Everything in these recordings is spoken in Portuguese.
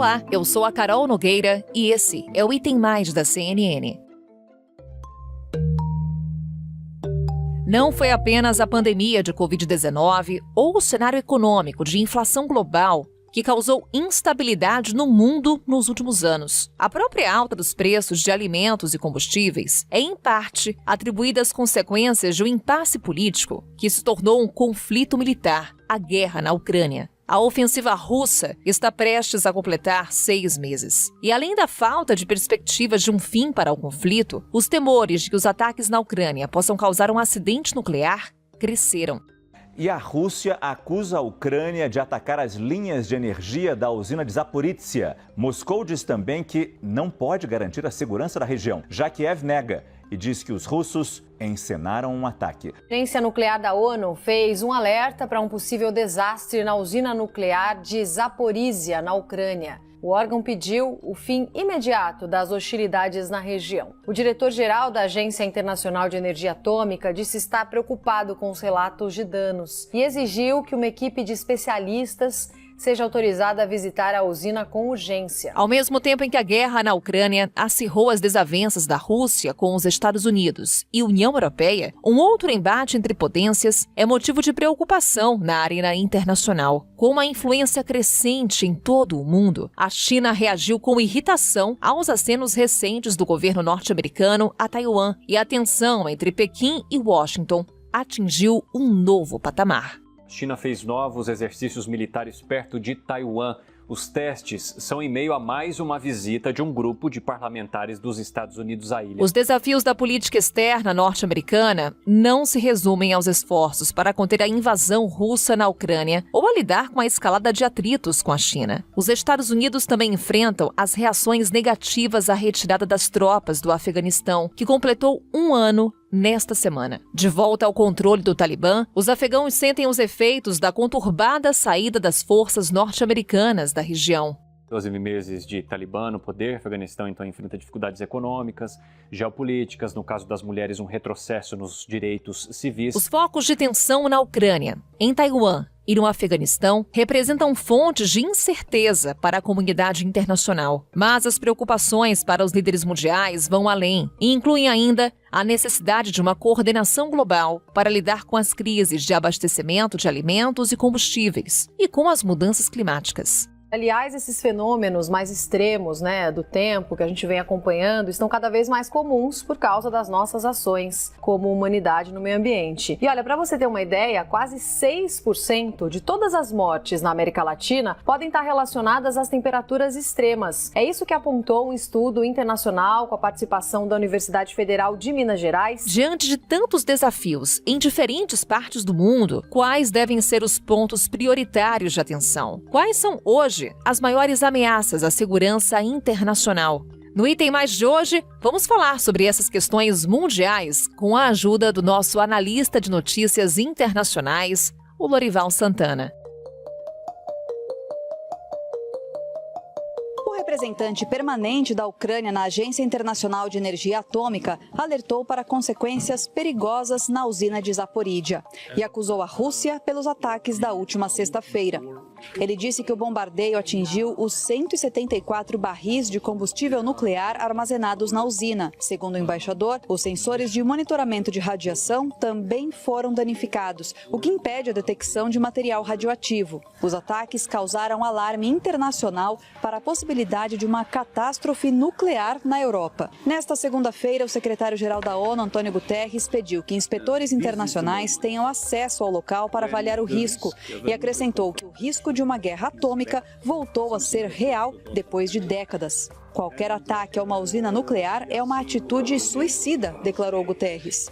Olá, eu sou a Carol Nogueira e esse é o Item Mais da CNN. Não foi apenas a pandemia de Covid-19 ou o cenário econômico de inflação global que causou instabilidade no mundo nos últimos anos. A própria alta dos preços de alimentos e combustíveis é, em parte, atribuída às consequências de um impasse político que se tornou um conflito militar, a guerra na Ucrânia. A ofensiva russa está prestes a completar 6 meses. E além da falta de perspectivas de um fim para o conflito, os temores de que os ataques na Ucrânia possam causar um acidente nuclear cresceram. E a Rússia acusa a Ucrânia de atacar as linhas de energia da usina de Zaporizhia. Moscou diz também que não pode garantir a segurança da região. Já Kiev nega e diz que os russos encenaram um ataque. A Agência Nuclear da ONU fez um alerta para um possível desastre na usina nuclear de Zaporizhia, na Ucrânia. O órgão pediu o fim imediato das hostilidades na região. O diretor-geral da Agência Internacional de Energia Atômica disse estar preocupado com os relatos de danos e exigiu que uma equipe de especialistas seja autorizada a visitar a usina com urgência. Ao mesmo tempo em que a guerra na Ucrânia acirrou as desavenças da Rússia com os Estados Unidos e União Europeia, um outro embate entre potências é motivo de preocupação na arena internacional. Com uma influência crescente em todo o mundo, a China reagiu com irritação aos acenos recentes do governo norte-americano a Taiwan, e a tensão entre Pequim e Washington atingiu um novo patamar. China fez novos exercícios militares perto de Taiwan. Os testes são em meio a mais uma visita de um grupo de parlamentares dos Estados Unidos à ilha. Os desafios da política externa norte-americana não se resumem aos esforços para conter a invasão russa na Ucrânia ou a lidar com a escalada de atritos com a China. Os Estados Unidos também enfrentam as reações negativas à retirada das tropas do Afeganistão, que completou 1 ano nesta semana. De volta ao controle do Talibã, os afegãos sentem os efeitos da conturbada saída das forças norte-americanas da região. 12 meses de Talibã no poder, o Afeganistão então enfrenta dificuldades econômicas, geopolíticas, no caso das mulheres um retrocesso nos direitos civis. Os focos de tensão na Ucrânia, em Taiwan e no Afeganistão representam fontes de incerteza para a comunidade internacional. Mas as preocupações para os líderes mundiais vão além e incluem ainda a necessidade de uma coordenação global para lidar com as crises de abastecimento de alimentos e combustíveis e com as mudanças climáticas. Aliás, esses fenômenos mais extremos, do tempo que a gente vem acompanhando estão cada vez mais comuns por causa das nossas ações como humanidade no meio ambiente. E olha, para você ter uma ideia, quase 6% de todas as mortes na América Latina podem estar relacionadas às temperaturas extremas. É isso que apontou um estudo internacional com a participação da Universidade Federal de Minas Gerais. Diante de tantos desafios em diferentes partes do mundo, quais devem ser os pontos prioritários de atenção? Quais são hoje as maiores ameaças à segurança internacional? No Item Mais de hoje, vamos falar sobre essas questões mundiais com a ajuda do nosso analista de notícias internacionais, o Lorival Santana. O representante permanente da Ucrânia na Agência Internacional de Energia Atômica alertou para consequências perigosas na usina de Zaporizhia e acusou a Rússia pelos ataques da última sexta-feira. Ele disse que o bombardeio atingiu os 174 barris de combustível nuclear armazenados na usina. Segundo o embaixador, os sensores de monitoramento de radiação também foram danificados, o que impede a detecção de material radioativo. Os ataques causaram alarme internacional para a possibilidade de uma catástrofe nuclear na Europa. Nesta segunda-feira, o secretário-geral da ONU, Antônio Guterres, pediu que inspetores internacionais tenham acesso ao local para avaliar o risco e acrescentou que o risco de uma guerra atômica voltou a ser real depois de décadas. Qualquer ataque a uma usina nuclear é uma atitude suicida, declarou Guterres.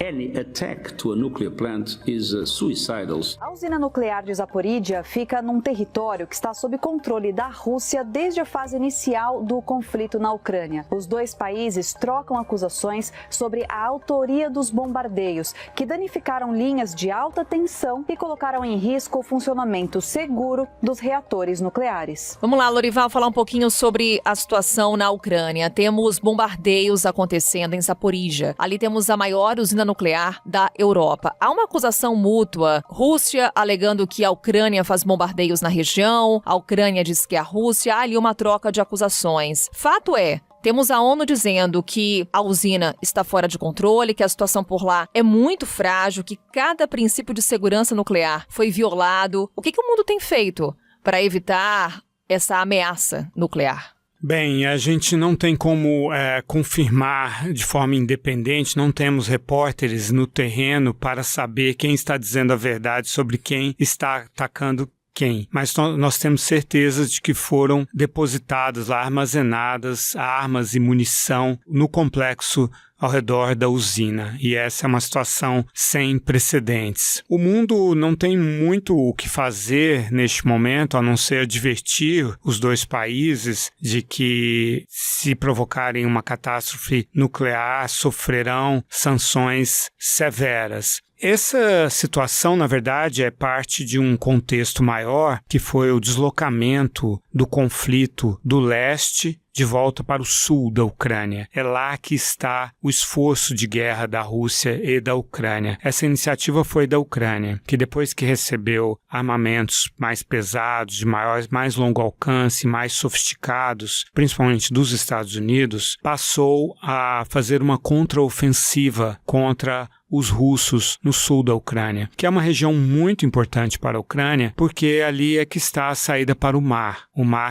A usina nuclear de Zaporizhia fica num território que está sob controle da Rússia desde a fase inicial do conflito na Ucrânia. Os dois países trocam acusações sobre a autoria dos bombardeios, que danificaram linhas de alta tensão e colocaram em risco o funcionamento seguro dos reatores nucleares. Vamos lá, Lorival, falar um pouquinho sobre a situação na na Ucrânia, temos bombardeios acontecendo em Zaporíjia. Ali temos a maior usina nuclear da Europa. Há uma acusação mútua. Rússia alegando que a Ucrânia faz bombardeios na região, a Ucrânia diz que é a Rússia. Há ali uma troca de acusações. Fato é, temos a ONU dizendo que a usina está fora de controle, que a situação por lá é muito frágil, que cada princípio de segurança nuclear foi violado. O que o mundo tem feito para evitar essa ameaça nuclear? Bem, a gente não tem como confirmar de forma independente, não temos repórteres no terreno para saber quem está dizendo a verdade sobre quem está atacando quem. Mas nós temos certeza de que foram depositadas lá, armazenadas armas e munição no complexo ao redor da usina, e essa é uma situação sem precedentes. O mundo não tem muito o que fazer neste momento, a não ser advertir os dois países de que, se provocarem uma catástrofe nuclear, sofrerão sanções severas. Essa situação, na verdade, é parte de um contexto maior, que foi o deslocamento do conflito do leste de volta para o sul da Ucrânia. É lá que está o esforço de guerra da Rússia e da Ucrânia. Essa iniciativa foi da Ucrânia, que depois que recebeu armamentos mais pesados, de mais longo alcance, mais sofisticados, principalmente dos Estados Unidos, passou a fazer uma contraofensiva contra os russos no sul da Ucrânia, que é uma região muito importante para a Ucrânia, porque ali é que está a saída para o Mar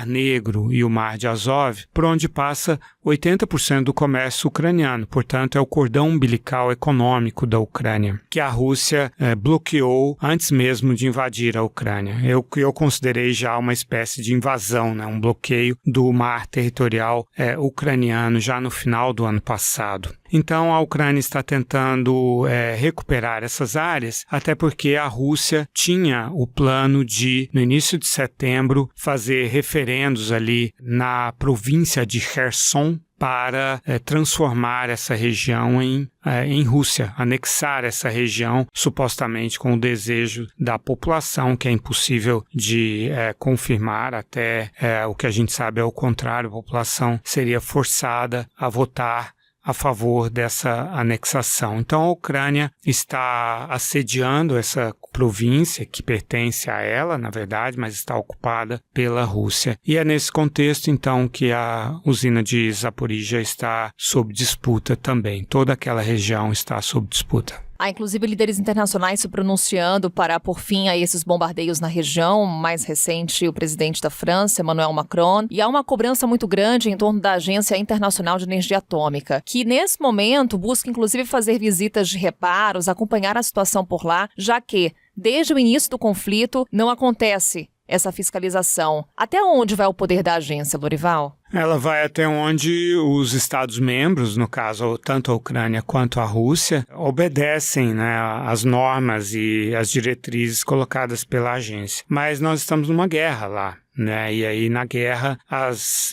Negro e o Mar de Azov, por onde passa 80% do comércio ucraniano. Portanto, é o cordão umbilical econômico da Ucrânia, que a Rússia bloqueou antes mesmo de invadir a Ucrânia. Eu considerei já uma espécie de invasão, né? Um bloqueio do mar territorial ucraniano já no final do ano passado. Então, a Ucrânia está tentando recuperar essas áreas, até porque a Rússia tinha o plano de, no início de setembro, fazer referendos ali na província de Kherson para transformar essa região em Rússia, anexar essa região, supostamente com o desejo da população, que é impossível de confirmar, até o que a gente sabe é o contrário, a população seria forçada a votar a favor dessa anexação. Então, a Ucrânia está assediando essa província, que pertence a ela, na verdade, mas está ocupada pela Rússia. E é nesse contexto, então, que a usina de Zaporíjia está sob disputa também. Toda aquela região está sob disputa. Há, inclusive, líderes internacionais se pronunciando para pôr fim a esses bombardeios na região. Mais recente, o presidente da França, Emmanuel Macron. E há uma cobrança muito grande em torno da Agência Internacional de Energia Atômica, que, nesse momento, busca, inclusive, fazer visitas de reparos, acompanhar a situação por lá, já que, desde o início do conflito, não acontece essa fiscalização. Até onde vai o poder da agência, Lorival? Ela vai até onde os Estados-membros, no caso, tanto a Ucrânia quanto a Rússia, obedecem, né, às normas e às diretrizes colocadas pela agência. Mas nós estamos numa guerra lá, né? E aí, na guerra,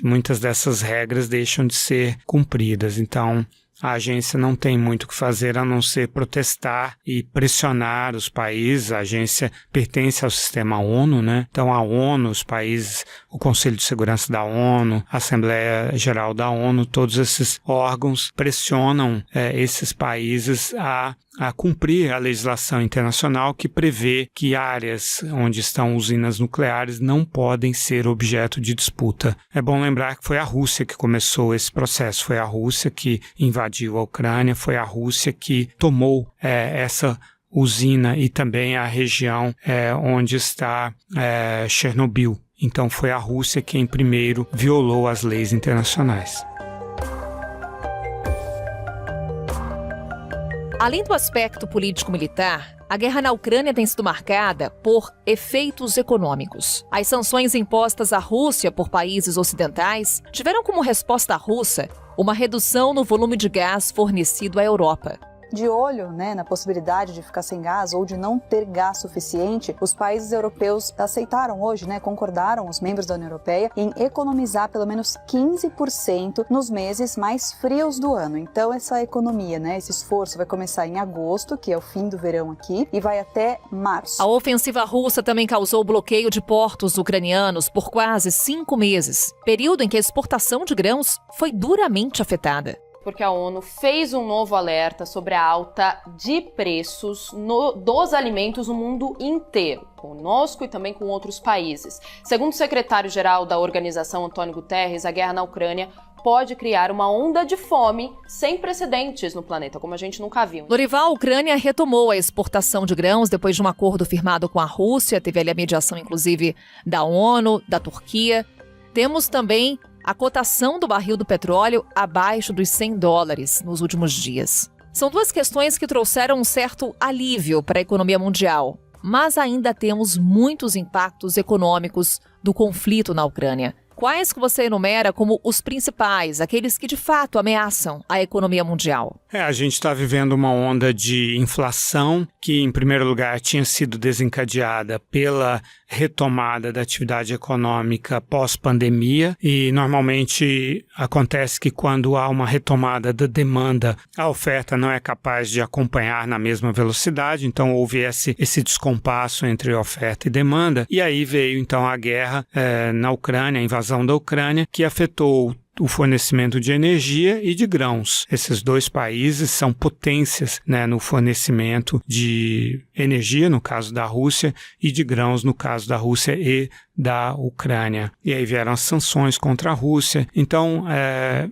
muitas dessas regras deixam de ser cumpridas. Então, a agência não tem muito o que fazer a não ser protestar e pressionar os países. A agência pertence ao sistema ONU, né? Então, a ONU, os países, o Conselho de Segurança da ONU, a Assembleia Geral da ONU, todos esses órgãos pressionam esses países a cumprir a legislação internacional que prevê que áreas onde estão usinas nucleares não podem ser objeto de disputa. É bom lembrar que foi a Rússia que começou esse processo, foi a Rússia que invadiu a Ucrânia, foi a Rússia que tomou essa usina e também a região onde está Chernobyl. Então foi a Rússia quem primeiro violou as leis internacionais. Além do aspecto político-militar, a guerra na Ucrânia tem sido marcada por efeitos econômicos. As sanções impostas à Rússia por países ocidentais tiveram como resposta russa uma redução no volume de gás fornecido à Europa. de olho, né, na possibilidade de ficar sem gás ou de não ter gás suficiente, os países europeus aceitaram hoje, né, concordaram, os membros da União Europeia, em economizar pelo menos 15% nos meses mais frios do ano. Então essa economia, né, esse esforço vai começar em agosto, que é o fim do verão aqui, e vai até março. A ofensiva russa também causou bloqueio de portos ucranianos por quase 5 meses, período em que a exportação de grãos foi duramente afetada. Porque a ONU fez um novo alerta sobre a alta de preços dos alimentos no mundo inteiro, conosco e também com outros países. Segundo o secretário-geral da organização, Antônio Guterres, a guerra na Ucrânia pode criar uma onda de fome sem precedentes no planeta, como a gente nunca viu. Lorival, a Ucrânia retomou a exportação de grãos depois de um acordo firmado com a Rússia, teve ali a mediação, inclusive, da ONU, da Turquia. Temos também a cotação do barril do petróleo abaixo dos $100 nos últimos dias. São duas questões que trouxeram um certo alívio para a economia mundial, mas ainda temos muitos impactos econômicos do conflito na Ucrânia. Quais que você enumera como os principais, aqueles que de fato ameaçam a economia mundial? A gente está vivendo uma onda de inflação que, em primeiro lugar, tinha sido desencadeada pela retomada da atividade econômica pós-pandemia e normalmente acontece que quando há uma retomada da demanda, a oferta não é capaz de acompanhar na mesma velocidade, então houve esse descompasso entre oferta e demanda e aí veio então a guerra na Ucrânia, a invasão da Ucrânia, que afetou o fornecimento de energia e de grãos. Esses dois países são potências, né, no fornecimento de energia, no caso da Rússia, e de grãos, no caso da Rússia e da Ucrânia. E aí vieram as sanções contra a Rússia. Então,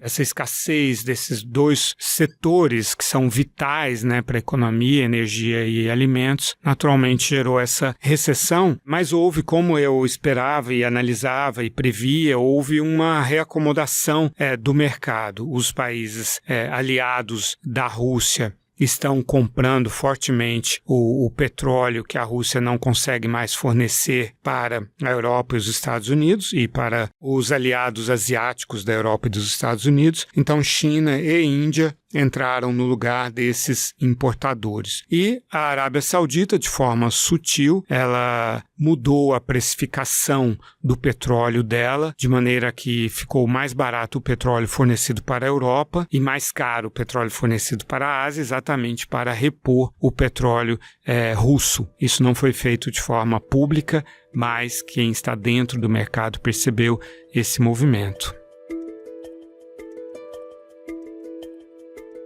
essa escassez desses dois setores que são vitais, né, para a economia, energia e alimentos, naturalmente gerou essa recessão, mas houve, como eu esperava e analisava e previa, houve uma reacomodação do mercado. Os países aliados da Rússia estão comprando fortemente o petróleo que a Rússia não consegue mais fornecer para a Europa e os Estados Unidos e para os aliados asiáticos da Europa e dos Estados Unidos. Então, China e Índia entraram no lugar desses importadores. E a Arábia Saudita, de forma sutil, ela mudou a precificação do petróleo dela, de maneira que ficou mais barato o petróleo fornecido para a Europa e mais caro o petróleo fornecido para a Ásia, exatamente para repor o petróleo russo. Isso não foi feito de forma pública, mas quem está dentro do mercado percebeu esse movimento.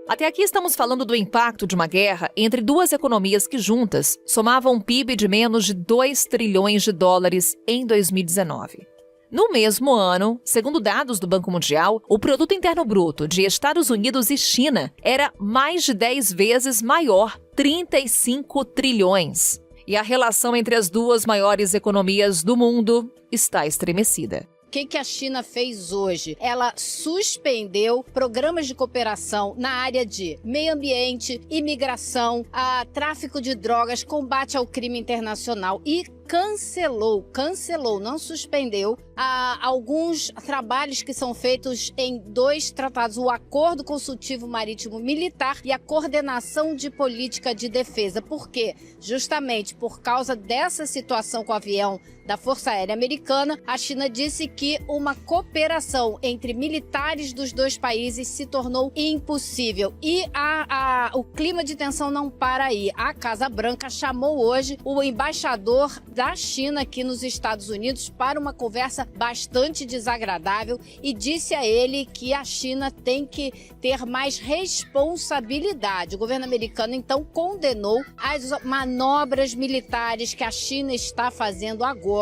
Até aqui estamos falando do impacto de uma guerra entre duas economias que juntas somavam um PIB de menos de $2 trilhões em 2019. No mesmo ano, segundo dados do Banco Mundial, o Produto Interno Bruto de Estados Unidos e China era mais de 10 vezes maior, 35 trilhões. E a relação entre as duas maiores economias do mundo está estremecida. O que a China fez hoje? Ela suspendeu programas de cooperação na área de meio ambiente, imigração, tráfico de drogas, combate ao crime internacional e cancelou, não suspendeu, alguns trabalhos que são feitos em 2 tratados, o Acordo Consultivo Marítimo Militar e a Coordenação de Política de Defesa. Por quê? Justamente por causa dessa situação com o avião da Força Aérea Americana, a China disse que uma cooperação entre militares dos dois países se tornou impossível. E o clima de tensão não para aí. A Casa Branca chamou hoje o embaixador da China aqui nos Estados Unidos para uma conversa bastante desagradável e disse a ele que a China tem que ter mais responsabilidade. O governo americano então condenou as manobras militares que a China está fazendo agora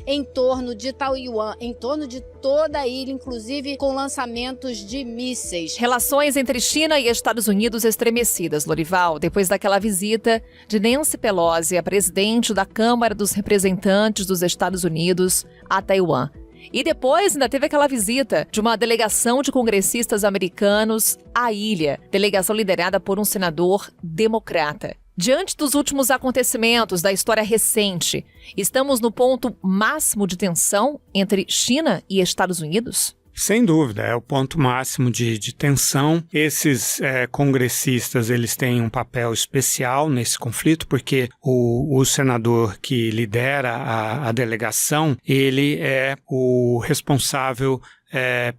em torno de Taiwan, em torno de toda a ilha, inclusive com lançamentos de mísseis. Relações entre China e Estados Unidos estremecidas, Lorival, depois daquela visita de Nancy Pelosi, a presidente da Câmara dos Representantes dos Estados Unidos, a Taiwan. E depois ainda teve aquela visita de uma delegação de congressistas americanos à ilha, delegação liderada por um senador democrata. Diante dos últimos acontecimentos da história recente, estamos no ponto máximo de tensão entre China e Estados Unidos? Sem dúvida, é o ponto máximo de tensão. Esses congressistas, eles têm um papel especial nesse conflito, porque o senador que lidera a delegação, ele é o responsável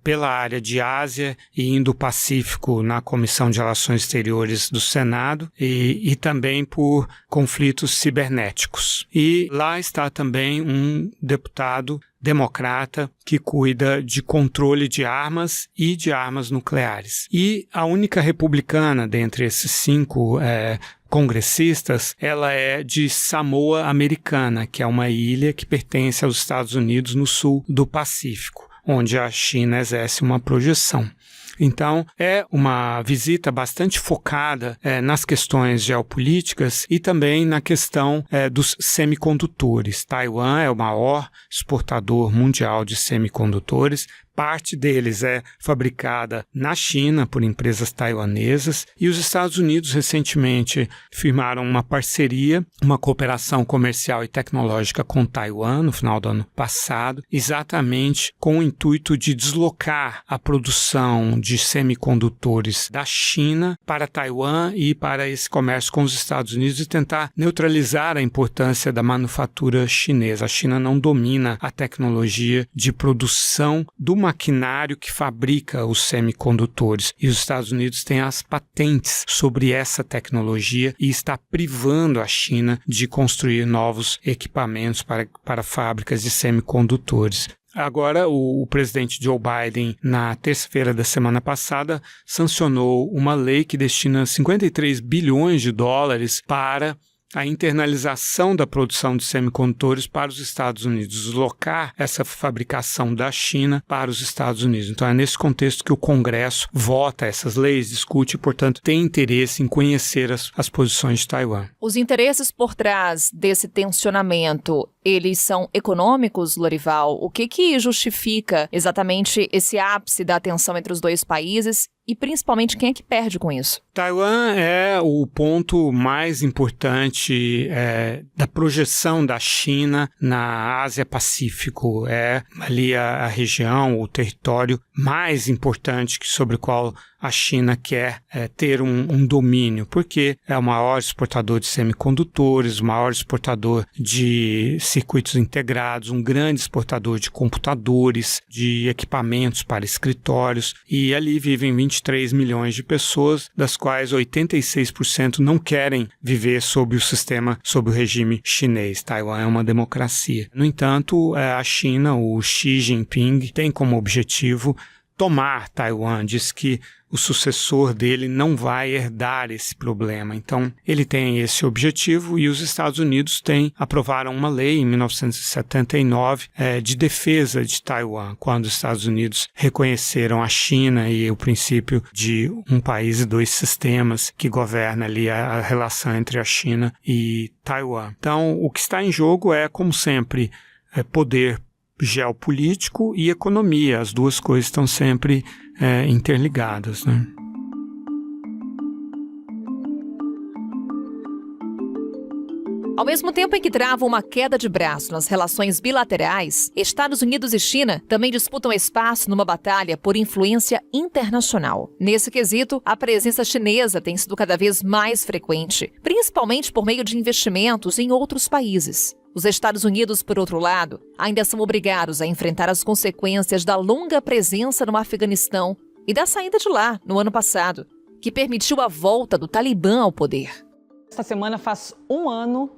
pela área de Ásia e Indo-Pacífico na Comissão de Relações Exteriores do Senado e também por conflitos cibernéticos. E lá está também um deputado democrata que cuida de controle de armas e de armas nucleares. E a única republicana dentre esses 5 congressistas, ela é de Samoa Americana, que é uma ilha que pertence aos Estados Unidos no sul do Pacífico, onde a China exerce uma projeção. Então, é uma visita bastante focada nas questões geopolíticas e também na questão dos semicondutores. Taiwan é o maior exportador mundial de semicondutores. Parte deles é fabricada na China por empresas taiwanesas e os Estados Unidos recentemente firmaram uma parceria, uma cooperação comercial e tecnológica com Taiwan no final do ano passado, exatamente com o intuito de deslocar a produção de semicondutores da China para Taiwan e para esse comércio com os Estados Unidos e tentar neutralizar a importância da manufatura chinesa. A China não domina a tecnologia de produção do maquinário que fabrica os semicondutores e os Estados Unidos têm as patentes sobre essa tecnologia e está privando a China de construir novos equipamentos para fábricas de semicondutores. Agora, o presidente Joe Biden, na terça-feira da semana passada, sancionou uma lei que destina 53 bilhões de dólares para a internalização da produção de semicondutores para os Estados Unidos, deslocar essa fabricação da China para os Estados Unidos. Então é nesse contexto que o Congresso vota essas leis, discute e, portanto, tem interesse em conhecer as posições de Taiwan. Os interesses por trás desse tensionamento, eles são econômicos, Lorival? O que justifica exatamente esse ápice da tensão entre os dois países? E, principalmente, quem é que perde com isso? Taiwan é o ponto mais importante da projeção da China na Ásia-Pacífico. É ali a região, o território mais importante sobre o qual a China quer ter um domínio, porque é o maior exportador de semicondutores, o maior exportador de circuitos integrados, um grande exportador de computadores, de equipamentos para escritórios, e ali vivem 23 milhões de pessoas, das quais 86% não querem viver sob o regime chinês. Taiwan é uma democracia. No entanto, a China, o Xi Jinping, tem como objetivo tomar Taiwan. Diz que o sucessor dele não vai herdar esse problema. Então, ele tem esse objetivo e os Estados Unidos aprovaram uma lei em 1979 de defesa de Taiwan, quando os Estados Unidos reconheceram a China e o princípio de um país e 2 sistemas que governa ali a relação entre a China e Taiwan. Então, o que está em jogo é, como sempre, poder geopolítico e economia. As duas coisas estão sempre interligadas, né? Ao mesmo tempo em que travam uma queda de braço nas relações bilaterais, Estados Unidos e China também disputam espaço numa batalha por influência internacional. Nesse quesito, a presença chinesa tem sido cada vez mais frequente, principalmente por meio de investimentos em outros países. Os Estados Unidos, por outro lado, ainda são obrigados a enfrentar as consequências da longa presença no Afeganistão e da saída de lá, no ano passado, que permitiu a volta do Talibã ao poder. Esta semana faz um ano,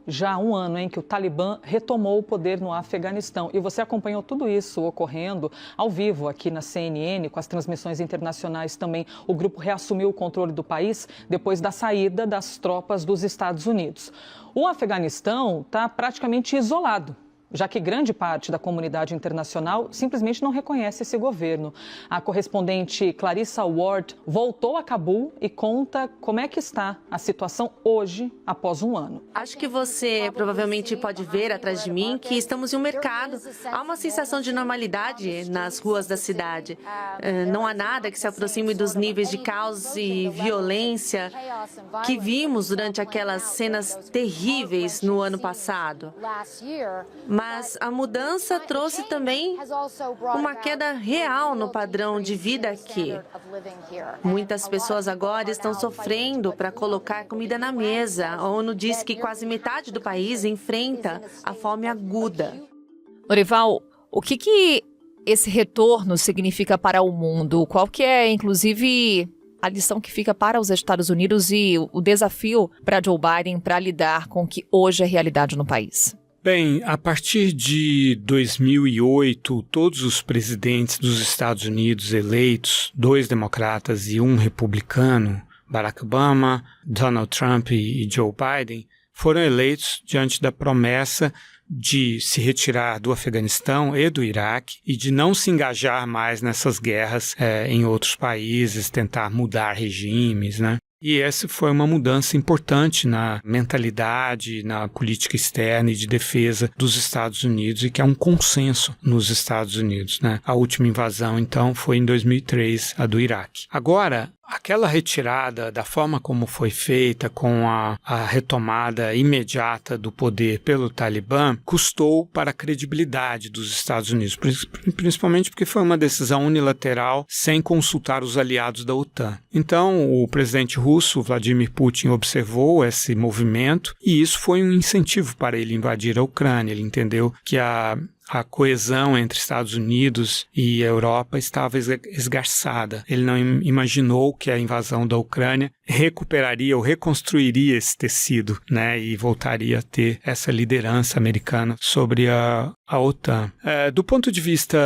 em que o Talibã retomou o poder no Afeganistão. E você acompanhou tudo isso ocorrendo ao vivo aqui na CNN, com as transmissões internacionais também. O grupo reassumiu o controle do país depois da saída das tropas dos Estados Unidos. O Afeganistão está praticamente isolado, já que grande parte da comunidade internacional simplesmente não reconhece esse governo. A correspondente Clarissa Ward voltou a Cabul e conta como é que está a situação hoje, após um ano. Acho que você provavelmente pode ver atrás de mim que estamos em um mercado. Há uma sensação de normalidade nas ruas da cidade. Não há nada que se aproxime dos níveis de caos e violência que vimos durante aquelas cenas terríveis no ano passado. Mas Mas a mudança trouxe também uma queda real no padrão de vida aqui. Muitas pessoas agora estão sofrendo para colocar comida na mesa. A ONU diz que quase metade do país enfrenta a fome aguda. Norival, o que esse retorno significa para o mundo? Qual que é, inclusive, a lição que fica para os Estados Unidos e o desafio para Joe Biden para lidar com o que hoje é realidade no país? Bem, a partir de 2008, todos os presidentes dos Estados Unidos eleitos, 2 democratas e 1 republicano, Barack Obama, Donald Trump e Joe Biden, foram eleitos diante da promessa de se retirar do Afeganistão e do Iraque e de não se engajar mais nessas guerras em outros países, tentar mudar regimes, né? E essa foi uma mudança importante na mentalidade, na política externa e de defesa dos Estados Unidos e que é um consenso nos Estados Unidos, né? A última invasão, então, foi em 2003, a do Iraque. Agora, aquela retirada da forma como foi feita, com a retomada imediata do poder pelo Talibã, custou para a credibilidade dos Estados Unidos, principalmente porque foi uma decisão unilateral sem consultar os aliados da OTAN. Então, o presidente russo, Vladimir Putin, observou esse movimento e isso foi um incentivo para ele invadir a Ucrânia. Ele entendeu que a coesão entre Estados Unidos e a Europa estava esgarçada. Ele não imaginou que a invasão da Ucrânia recuperaria ou reconstruiria esse tecido, né, e voltaria a ter essa liderança americana sobre a OTAN. Do ponto de vista,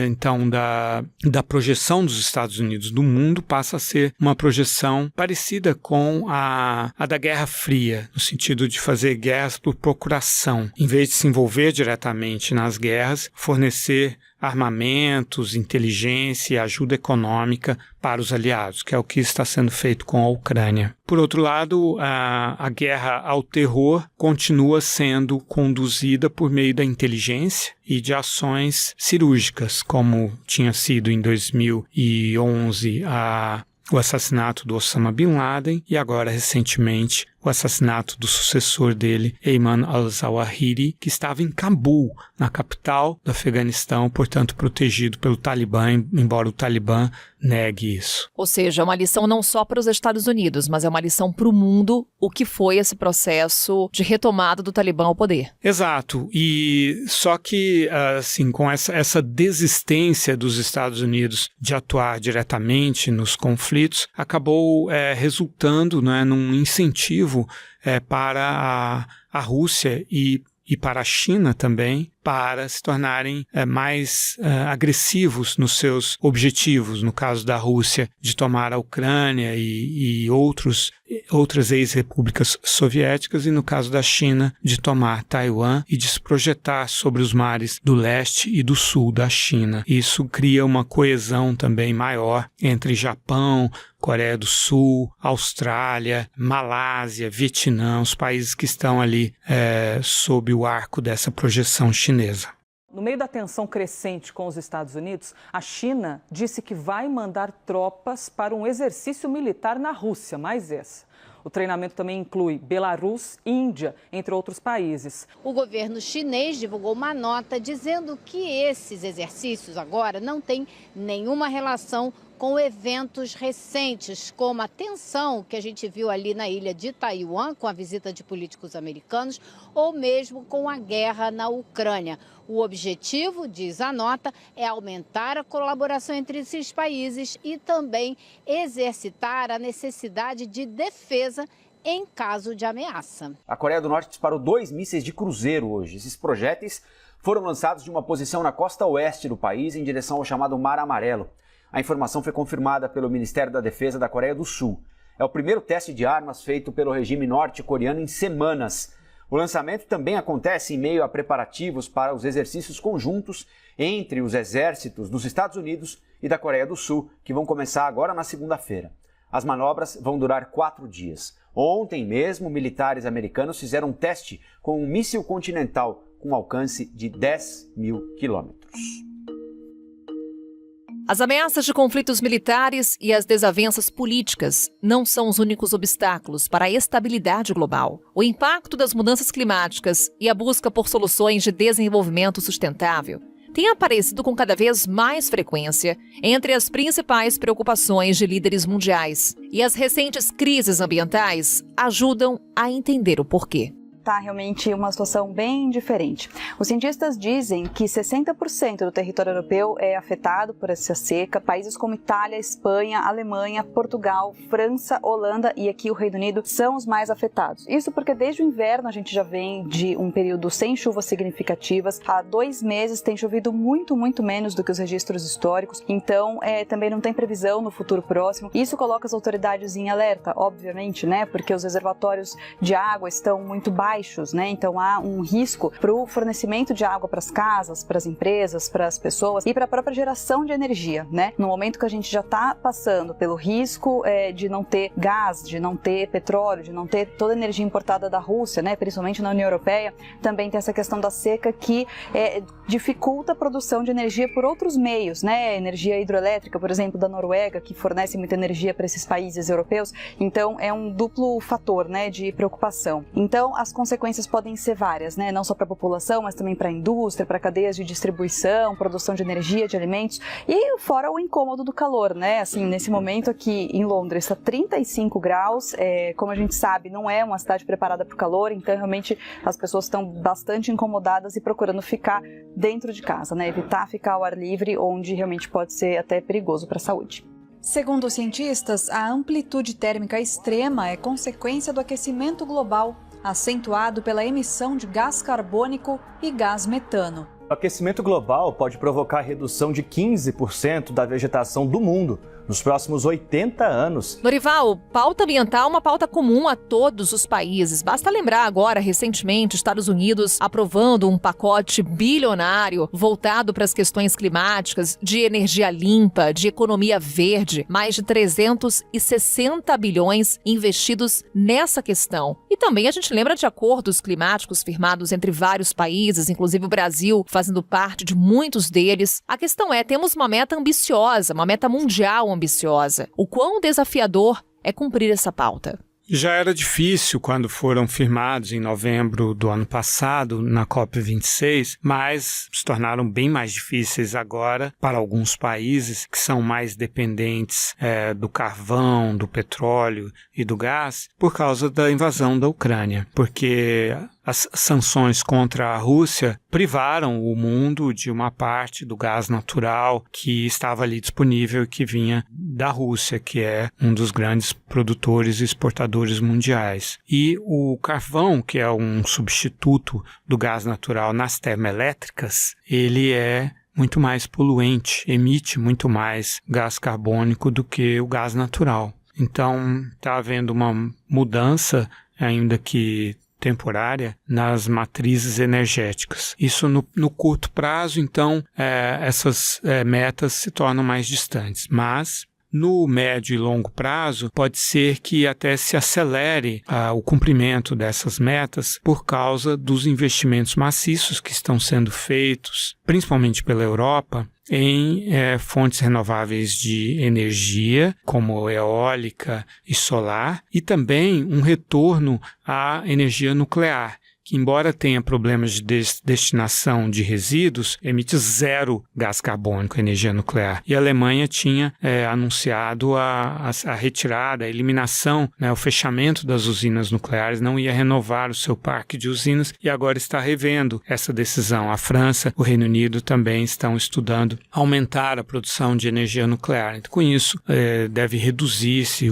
então, da projeção dos Estados Unidos do mundo, passa a ser uma projeção parecida com a da Guerra Fria, no sentido de fazer guerras por procuração, em vez de se envolver diretamente nas guerras, fornecer armamentos, inteligência e ajuda econômica para os aliados, que é o que está sendo feito com a Ucrânia. Por outro lado, a guerra ao terror continua sendo conduzida por meio da inteligência e de ações cirúrgicas, como tinha sido em 2011 o assassinato do Osama Bin Laden e agora, recentemente, o assassinato do sucessor dele, Ayman al-Zawahiri, que estava em Cabul, na capital do Afeganistão, portanto protegido pelo Talibã, embora o Talibã negue isso. Ou seja, é uma lição não só para os Estados Unidos, mas é uma lição para o mundo, o que foi esse processo de retomada do Talibã ao poder. Exato, e só que, assim, com essa desistência dos Estados Unidos de atuar diretamente nos conflitos, acabou resultando, né, num incentivo para a Rússia e para a China também, para se tornarem mais agressivos nos seus objetivos, no caso da Rússia, de tomar a Ucrânia e outras ex-repúblicas soviéticas, e no caso da China, de tomar Taiwan e de se projetar sobre os mares do leste e do sul da China. Isso cria uma coesão também maior entre Japão, Coreia do Sul, Austrália, Malásia, Vietnã, os países que estão ali sob o arco dessa projeção chinesa. No meio da tensão crescente com os Estados Unidos, a China disse que vai mandar tropas para um exercício militar na Rússia, mais essa. O treinamento também inclui Belarus, Índia, entre outros países. O governo chinês divulgou uma nota dizendo que esses exercícios agora não têm nenhuma relação com eventos recentes, como a tensão que a gente viu ali na ilha de Taiwan, com a visita de políticos americanos, ou mesmo com a guerra na Ucrânia. O objetivo, diz a nota, é aumentar a colaboração entre esses países e também exercitar a necessidade de defesa em caso de ameaça. A Coreia do Norte disparou 2 mísseis de cruzeiro hoje. Esses projéteis foram lançados de uma posição na costa oeste do país, em direção ao chamado Mar Amarelo. A informação foi confirmada pelo Ministério da Defesa da Coreia do Sul. É o primeiro teste de armas feito pelo regime norte-coreano em semanas. O lançamento também acontece em meio a preparativos para os exercícios conjuntos entre os exércitos dos Estados Unidos e da Coreia do Sul, que vão começar agora na segunda-feira. As manobras vão durar 4 dias. Ontem mesmo, militares americanos fizeram um teste com um míssil continental com alcance de 10 mil quilômetros. As ameaças de conflitos militares e as desavenças políticas não são os únicos obstáculos para a estabilidade global. O impacto das mudanças climáticas e a busca por soluções de desenvolvimento sustentável tem aparecido com cada vez mais frequência entre as principais preocupações de líderes mundiais. E as recentes crises ambientais ajudam a entender o porquê. Está realmente uma situação bem diferente. Os cientistas dizem que 60% do território europeu é afetado por essa seca. Países como Itália, Espanha, Alemanha, Portugal, França, Holanda e aqui o Reino Unido são os mais afetados. Isso porque desde o inverno a gente já vem de um período sem chuvas significativas. Há 2 meses tem chovido muito menos do que os registros históricos. Então, também não tem previsão no futuro próximo. Isso coloca as autoridades em alerta, obviamente, né? Porque os reservatórios de água estão muito baixos, né? Então há um risco para o fornecimento de água para as casas, para as empresas, para as pessoas e para a própria geração de energia, né? No momento que a gente já está passando pelo risco de não ter gás, de não ter petróleo, de não ter toda a energia importada da Rússia, né? Principalmente na União Europeia, também tem essa questão da seca que dificulta a produção de energia por outros meios, né? Energia hidroelétrica, por exemplo, da Noruega, que fornece muita energia para esses países europeus. Então é um duplo fator, né, de preocupação. Então as consequências podem ser várias, né? Não só para a população, mas também para a indústria, para cadeias de distribuição, produção de energia, de alimentos e fora o incômodo do calor, né? Assim, nesse momento aqui em Londres está 35 graus, como a gente sabe, não é uma cidade preparada para o calor, então realmente as pessoas estão bastante incomodadas e procurando ficar dentro de casa, né? Evitar ficar ao ar livre, onde realmente pode ser até perigoso para a saúde. Segundo os cientistas, a amplitude térmica extrema é consequência do aquecimento global, acentuado pela emissão de gás carbônico e gás metano. O aquecimento global pode provocar redução de 15% da vegetação do mundo nos próximos 80 anos. Lorival, pauta ambiental é uma pauta comum a todos os países. Basta lembrar agora, recentemente, Estados Unidos aprovando um pacote bilionário voltado para as questões climáticas, de energia limpa, de economia verde. Mais de 360 bilhões investidos nessa questão. E também a gente lembra de acordos climáticos firmados entre vários países, inclusive o Brasil fazendo parte de muitos deles. A questão é, temos uma meta ambiciosa, uma meta mundial ambiciosa. O quão desafiador é cumprir essa pauta? Já era difícil quando foram firmados em novembro do ano passado, na COP26, mas se tornaram bem mais difíceis agora para alguns países que são mais dependentes do carvão, do petróleo e do gás, por causa da invasão da Ucrânia, porque as sanções contra a Rússia privaram o mundo de uma parte do gás natural que estava ali disponível e que vinha da Rússia, que é um dos grandes produtores e exportadores mundiais. E o carvão, que é um substituto do gás natural nas termoelétricas, ele é muito mais poluente, emite muito mais gás carbônico do que o gás natural. Então, está havendo uma mudança, ainda que temporária, nas matrizes energéticas. Isso no curto prazo, então, essas metas se tornam mais distantes, mas no médio e longo prazo pode ser que até se acelere o cumprimento dessas metas por causa dos investimentos maciços que estão sendo feitos, principalmente pela Europa, em fontes renováveis de energia, como eólica e solar, e também um retorno à energia nuclear, que embora tenha problemas de destinação de resíduos, emite 0 gás carbônico, a energia nuclear. E a Alemanha tinha anunciado a retirada, a eliminação, o fechamento das usinas nucleares, não ia renovar o seu parque de usinas e agora está revendo essa decisão. A França, o Reino Unido também estão estudando aumentar a produção de energia nuclear. Então, com isso, deve reduzir-se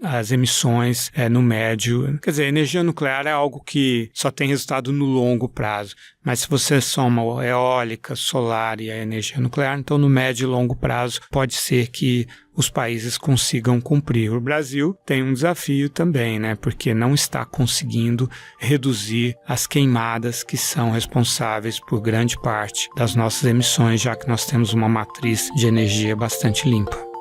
as emissões no médio. Quer dizer, a energia nuclear é algo que só tem resultado no longo prazo. Mas se você soma a eólica, solar e a energia nuclear, então no médio e longo prazo pode ser que os países consigam cumprir. O Brasil tem um desafio também, porque não está conseguindo reduzir as queimadas que são responsáveis por grande parte das nossas emissões, já que nós temos uma matriz de energia bastante limpa.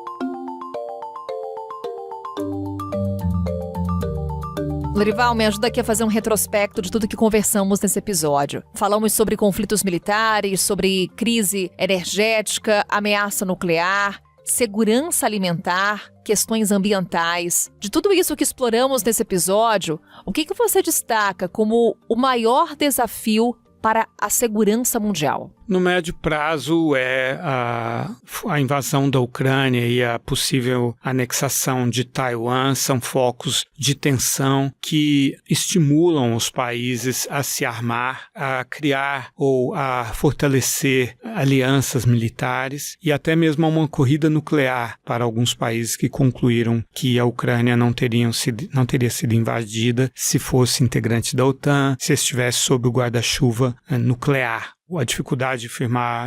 Lorival, me ajuda aqui a fazer um retrospecto de tudo que conversamos nesse episódio. Falamos sobre conflitos militares, sobre crise energética, ameaça nuclear, segurança alimentar, questões ambientais. De tudo isso que exploramos nesse episódio, o que você destaca como o maior desafio para a segurança mundial? No médio prazo é a invasão da Ucrânia e a possível anexação de Taiwan são focos de tensão que estimulam os países a se armar, a criar ou a fortalecer alianças militares e até mesmo uma corrida nuclear para alguns países que concluíram que a Ucrânia não teria sido invadida se fosse integrante da OTAN, se estivesse sob o guarda-chuva nuclear. A dificuldade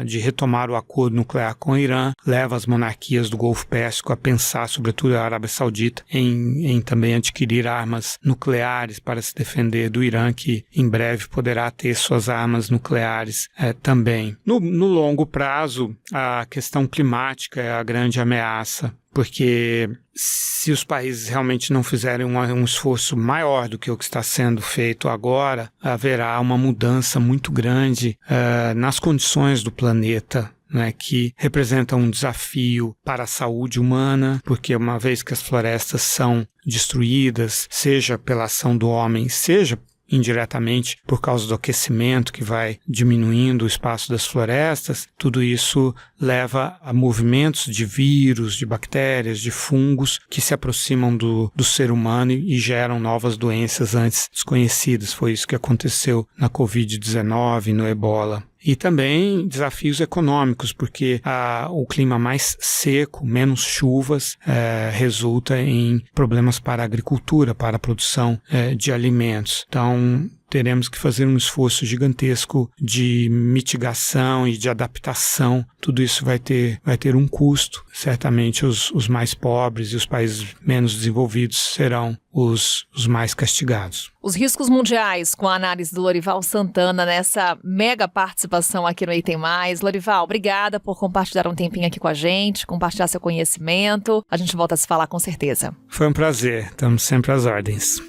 de retomar o acordo nuclear com o Irã leva as monarquias do Golfo Pérsico a pensar, sobretudo a Arábia Saudita, em também adquirir armas nucleares para se defender do Irã, que em breve poderá ter suas armas nucleares também. No longo prazo, a questão climática é a grande ameaça, porque se os países realmente não fizerem um esforço maior do que o que está sendo feito agora, haverá uma mudança muito grande nas condições do planeta, né, que representa um desafio para a saúde humana, porque uma vez que as florestas são destruídas, seja pela ação do homem, seja indiretamente por causa do aquecimento que vai diminuindo o espaço das florestas, tudo isso leva a movimentos de vírus, de bactérias, de fungos que se aproximam do ser humano e geram novas doenças antes desconhecidas. Foi isso que aconteceu na Covid-19 e no Ebola. E também desafios econômicos, porque o clima mais seco, menos chuvas, resulta em problemas para a agricultura, para a produção de alimentos. Então, teremos que fazer um esforço gigantesco de mitigação e de adaptação. Tudo isso vai ter um custo. Certamente os mais pobres e os países menos desenvolvidos serão os mais castigados. Os riscos mundiais, com a análise do Lorival Santana nessa mega participação aqui no Item Mais. Lorival, obrigada por compartilhar um tempinho aqui com a gente, compartilhar seu conhecimento. A gente volta a se falar com certeza. Foi um prazer. Estamos sempre às ordens.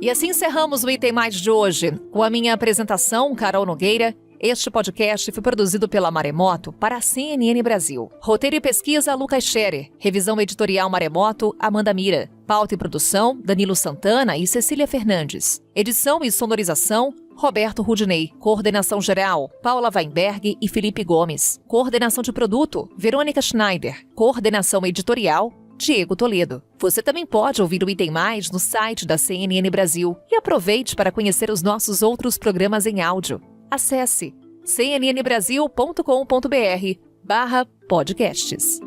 E assim encerramos o Item Mais de hoje. Com a minha apresentação, Carol Nogueira, este podcast foi produzido pela Maremoto para a CNN Brasil. Roteiro e pesquisa, Lucas Scherer. Revisão editorial Maremoto, Amanda Mira. Pauta e produção, Danilo Santana e Cecília Fernandes. Edição e sonorização, Roberto Rudinei. Coordenação geral, Paula Weinberg e Felipe Gomes. Coordenação de produto, Verônica Schneider. Coordenação editorial, Diego Toledo. Você também pode ouvir o Item Mais no site da CNN Brasil e aproveite para conhecer os nossos outros programas em áudio. Acesse cnnbrasil.com.br/podcasts.